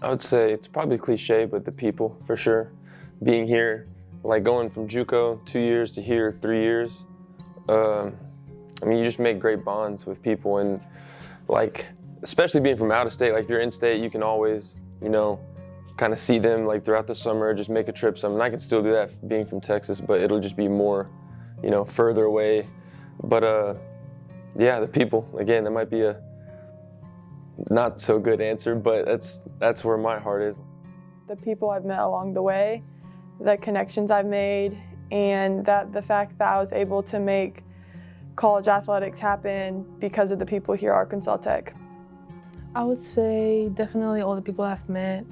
I would say it's probably cliche, but the people, for sure. Being here, like going from JUCO 2 years to here 3 years, I mean, you just make great bonds with people, and like, especially being from out of state, like if you're in state, you can always, kind of see them like throughout the summer, just make a trip. And I can still do that being from Texas, but it'll just be more, further away. But yeah, the people, again, that might be a not so good answer, but that's where my heart is. The people I've met along the way, the connections I've made, and the fact that I was able to make college athletics happen because of the people here at Arkansas Tech. I would say definitely all the people I've met,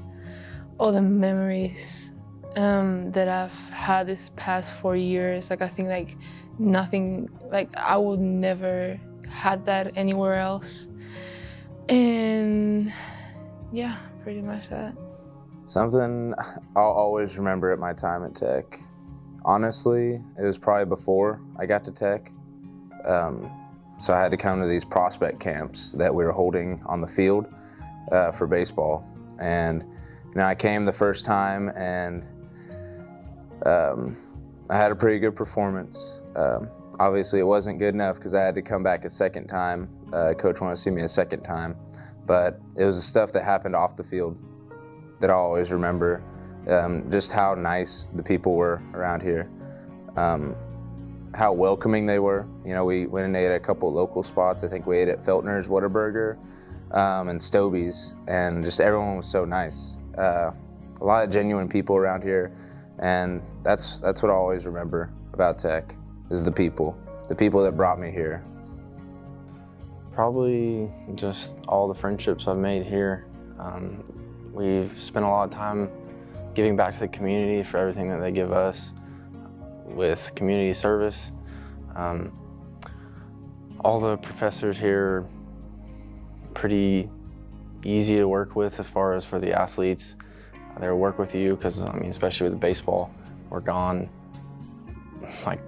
all the memories that I've had this past 4 years. Like I think nothing, I would never had that anywhere else. And yeah, pretty much that. Something I'll always remember at my time at Tech. Honestly, it was probably before I got to Tech. So I had to come to these prospect camps that we were holding on the field for baseball. And I came the first time, and I had a pretty good performance. Obviously, it wasn't good enough because I had to come back a second time. Coach wanted to see me a second time. But it was the stuff that happened off the field that I'll always remember. Just how nice the people were around here. How welcoming they were. We went and ate at a couple local spots. I think we ate at Feltner's Whataburger and Stobie's, and just everyone was so nice. A lot of genuine people around here, and that's what I always remember about Tech, is the people that brought me here. Probably just all the friendships I've made here. We've spent a lot of time giving back to the community for everything that they give us with community service. All the professors here are pretty easy to work with as far as for the athletes. They'll work with you because, especially with baseball, we're gone. Like,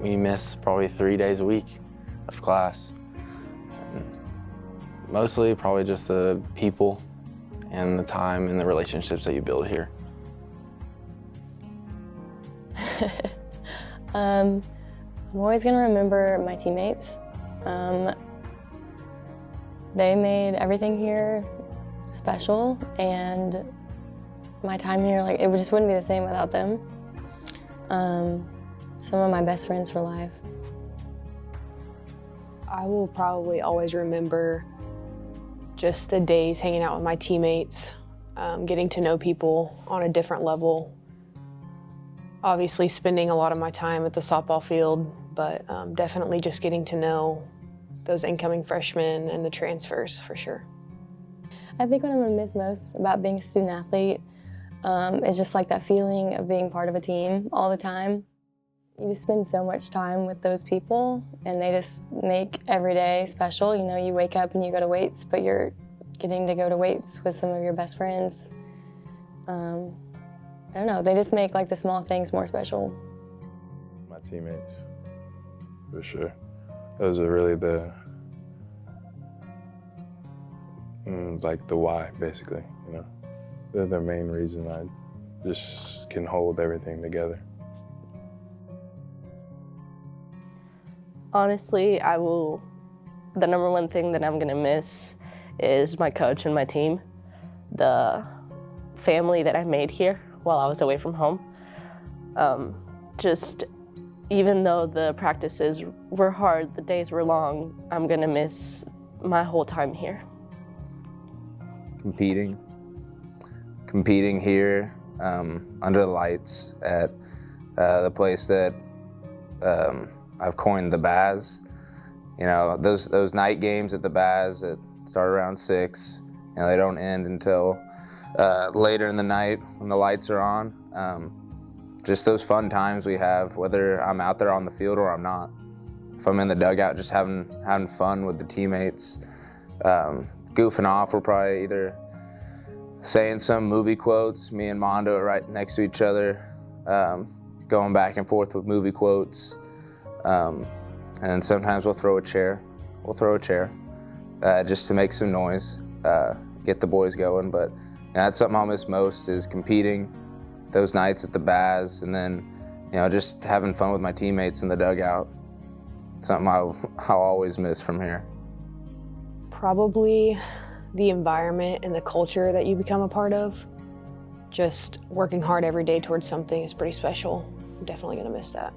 we miss probably 3 days a week of class. Mostly probably just the people and the time and the relationships that you build here. I'm always going to remember my teammates. They made everything here special, and my time here, it just wouldn't be the same without them. Some of my best friends for life. I will probably always remember just the days hanging out with my teammates, getting to know people on a different level. Obviously spending a lot of my time at the softball field, but definitely just getting to know those incoming freshmen and the transfers for sure. I think what I'm gonna miss most about being a student athlete is just that feeling of being part of a team all the time. You just spend so much time with those people, and they just make every day special. You wake up and you go to weights, but you're getting to go to weights with some of your best friends. I don't know, they just make the small things more special. My teammates, for sure. Those are really the why, basically, They're the main reason I just can hold everything together. Honestly, the number one thing that I'm gonna miss is my coach and my team. The family that I made here while I was away from home. Just even though the practices were hard, the days were long, I'm gonna miss my whole time here. Competing here under the lights at the place that I've coined the Baz. Those night games at the Baz that start around 6, they don't end until later in the night when the lights are on. Just those fun times we have, whether I'm out there on the field or I'm not. If I'm in the dugout, just having fun with the teammates, goofing off. We're probably either saying some movie quotes, me and Mondo are right next to each other, going back and forth with movie quotes. And sometimes we'll throw a chair. Just to make some noise, get the boys going. But And that's something I'll miss most, is competing those nights at the Baz, and then, just having fun with my teammates in the dugout. Something I'll always miss from here. Probably the environment and the culture that you become a part of. Just working hard every day towards something is pretty special. I'm definitely gonna miss that.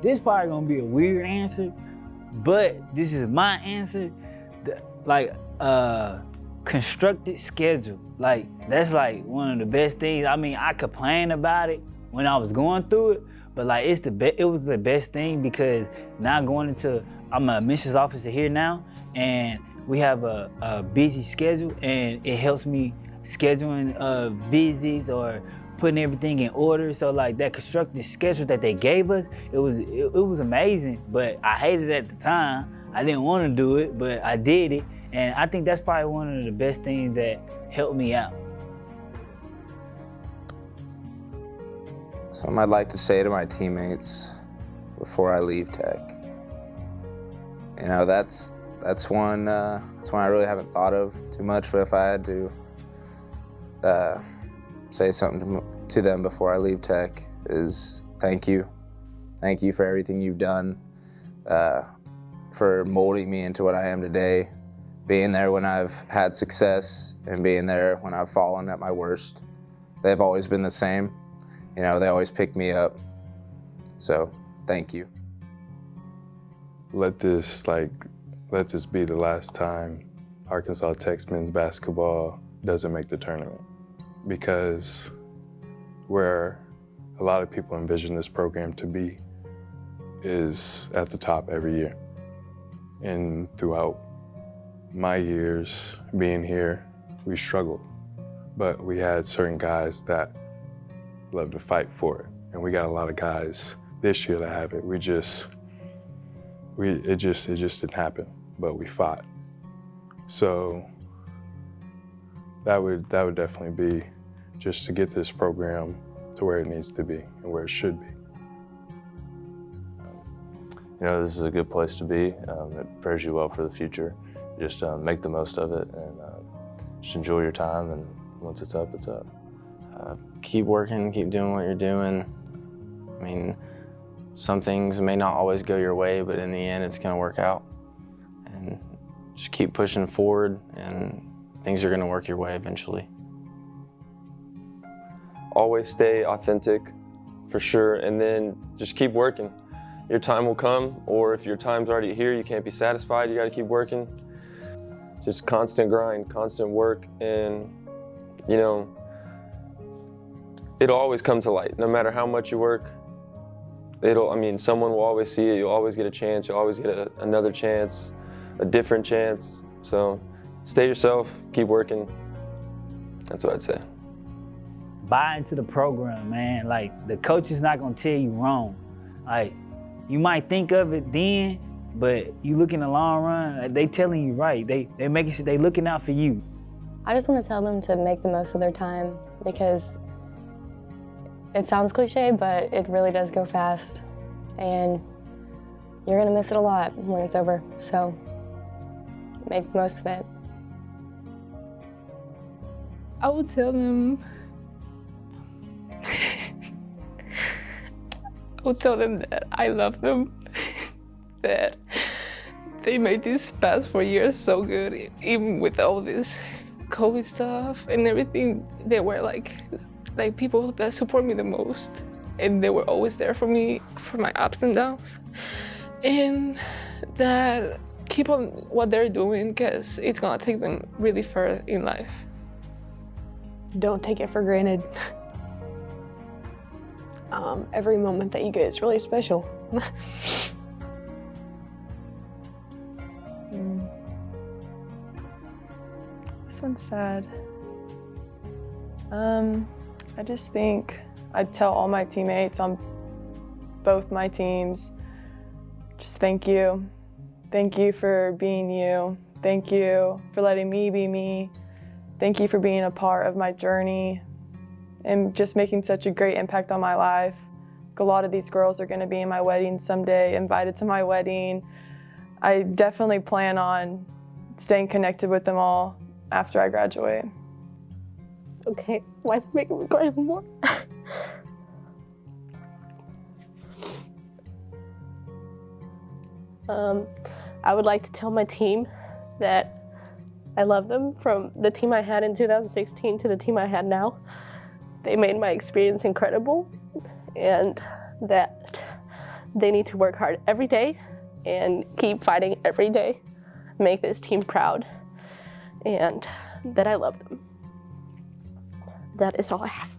This probably gonna be a weird answer, but this is my answer. Constructed schedule. That's one of the best things. I mean, I complained about it when I was going through it, but it was the best thing, because now I'm a admissions officer here now, and we have a busy schedule, and it helps me scheduling visits or putting everything in order. So that constructed schedule that they gave us, it was amazing, but I hated it at the time. I didn't want to do it, but I did it. And I think that's probably one of the best things that helped me out. Something I'd like to say to my teammates before I leave Tech. That's one I really haven't thought of too much, but if I had to say something to them before I leave Tech, is thank you. Thank you for everything you've done, for molding me into what I am today, being there when I've had success and being there when I've fallen at my worst. They've always been the same. They always pick me up. So, thank you. Let this be the last time Arkansas Tech's men's basketball doesn't make the tournament, because where a lot of people envision this program to be is at the top every year. And throughout my years being here, we struggled, but we had certain guys that loved to fight for it, and we got a lot of guys this year that have it. It just didn't happen, but we fought. So that would definitely be just to get this program to where it needs to be and where it should be. This is a good place to be. It prepares you well for the future. Just make the most of it, and just enjoy your time, and once it's up, it's up. Keep working, keep doing what you're doing. I mean, some things may not always go your way, but in the end, it's gonna work out. And just keep pushing forward, and things are gonna work your way eventually. Always stay authentic, for sure, and then just keep working. Your time will come, or if your time's already here, you can't be satisfied, you gotta keep working. Just constant grind, constant work, and it'll always come to light. No matter how much you work, someone will always see it. You'll always get a chance. You'll always get another chance, a different chance. So stay yourself, keep working. That's what I'd say. Buy into the program, man. The coach is not gonna tell you wrong. You might think of it then, but you look in the long run, they telling you right. They making sure they looking out for you. I just want to tell them to make the most of their time, because it sounds cliche, but it really does go fast, and you're gonna miss it a lot when it's over, so make the most of it. I would tell them that I love them, that they made these past 4 years so good, even with all this COVID stuff and everything. They were like people that support me the most, and they were always there for me for my ups and downs, and that keep on what they're doing, because it's gonna take them really far in life. Don't take it for granted. Every moment that you get is really special. This one's sad. I just think I'd tell all my teammates on both my teams, just thank you. Thank you for being you. Thank you for letting me be me. Thank you for being a part of my journey and just making such a great impact on my life. A lot of these girls are gonna be in my wedding someday, invited to my wedding. I definitely plan on staying connected with them all after I graduate. Okay, why is it making me cry even more? I would like to tell my team that I love them, from the team I had in 2016 to the team I had now. They made my experience incredible, and that they need to work hard every day and keep fighting every day, make this team proud, and that I love them. That is all I have.